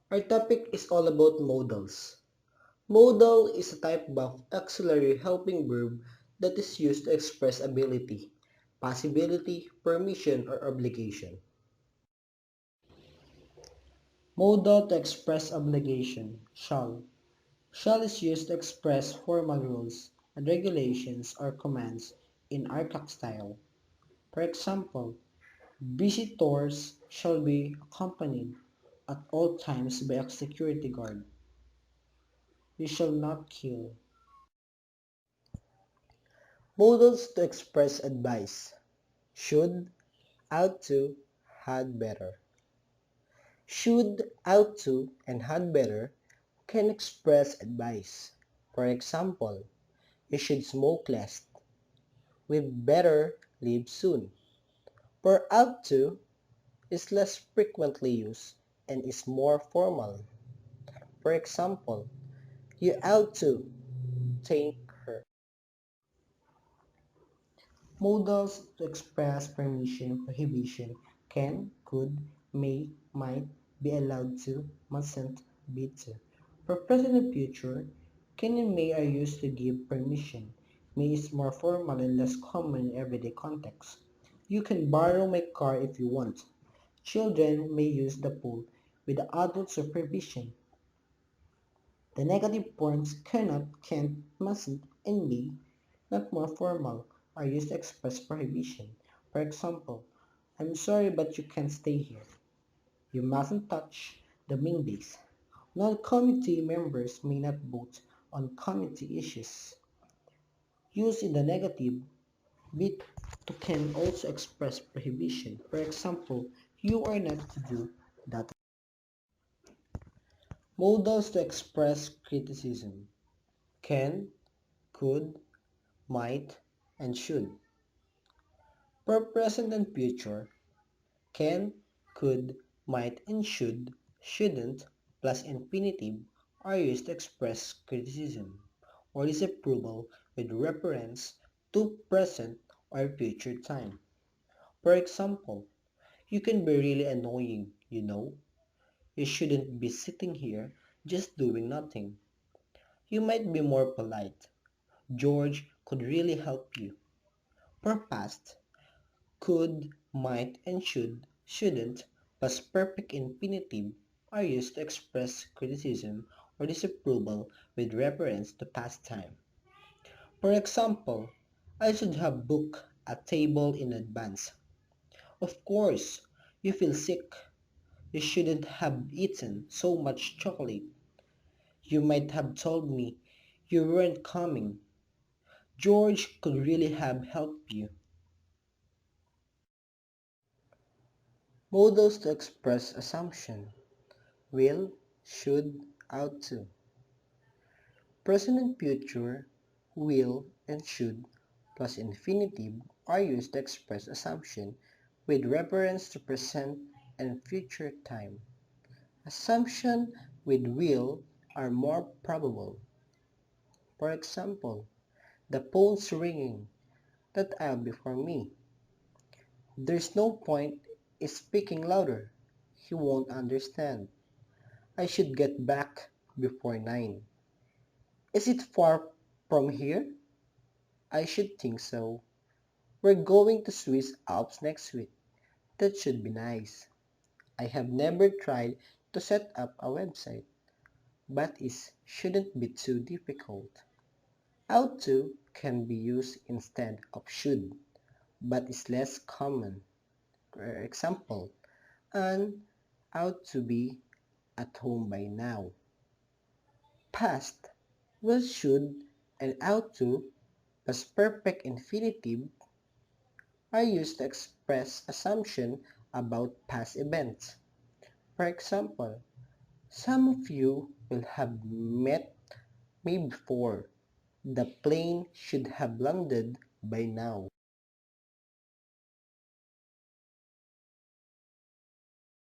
Our topic is all about modals. Modal is a type of auxiliary helping verb that is used to express ability, possibility, permission, or obligation. Modal to express obligation, shall. Shall is used to express formal rules and regulations or commands in archaic style. For example, visitors shall be accompanied at all times by a security guard. You shall not kill. Modals to express advice. Should, ought to, had better. Should, ought to, and had better can express advice. For example, you should smoke less. We'd better leave soon. For ought to is less frequently used and is more formal. For example, you ought to thank her. Modals to express permission, prohibition, can, could, may, might, be allowed to, mustn't, be to. For present and future, can and may are used to give permission. May is more formal and less common in everyday context. You can borrow my car if you want. Children may use the pool with adult supervision. The negative forms cannot, can't, mustn't, and may, not more formal, are used to express prohibition. For example, I'm sorry but you can't stay here. You mustn't touch the main base. Non-committee members may not vote on committee issues. Used in the negative, bit to can also express prohibition. For example, you are not to do that. Modals to express criticism. Can, could, might, and should. For present and future, can, could, might, and should, shouldn't, plus infinitive are used to express criticism or disapproval with reference to present or future time. For example, you can be really annoying, you know. You shouldn't be sitting here just doing nothing. You might be more polite. George could really help you. For past, could, might, and should, shouldn't, plus perfect infinitive are used to express criticism or disapproval with reference to past time. For example, I should have booked a table in advance. Of course, you feel sick. You shouldn't have eaten so much chocolate. You might have told me you weren't coming. George could really have helped you. Modals to express assumption. Will, should, ought to. Present and future, will, and should, plus infinitive are used to express assumption with reference to present and future time. Assumption with will are more probable. For example, the phone's ringing. That I'll be for me. There's no point in speaking louder. He won't understand. I should get back before 9. Is it far from here? I should think so. We're going to Swiss Alps next week. That should be nice. I have never tried to set up a website, but it shouldn't be too difficult. Ought to can be used instead of should, but is less common. For example, Anne ought to be at home by now. Past, will, should, and ought to, plus perfect infinitive are used to express assumption about past events. For example, some of you will have met me before. The plane should have landed by now.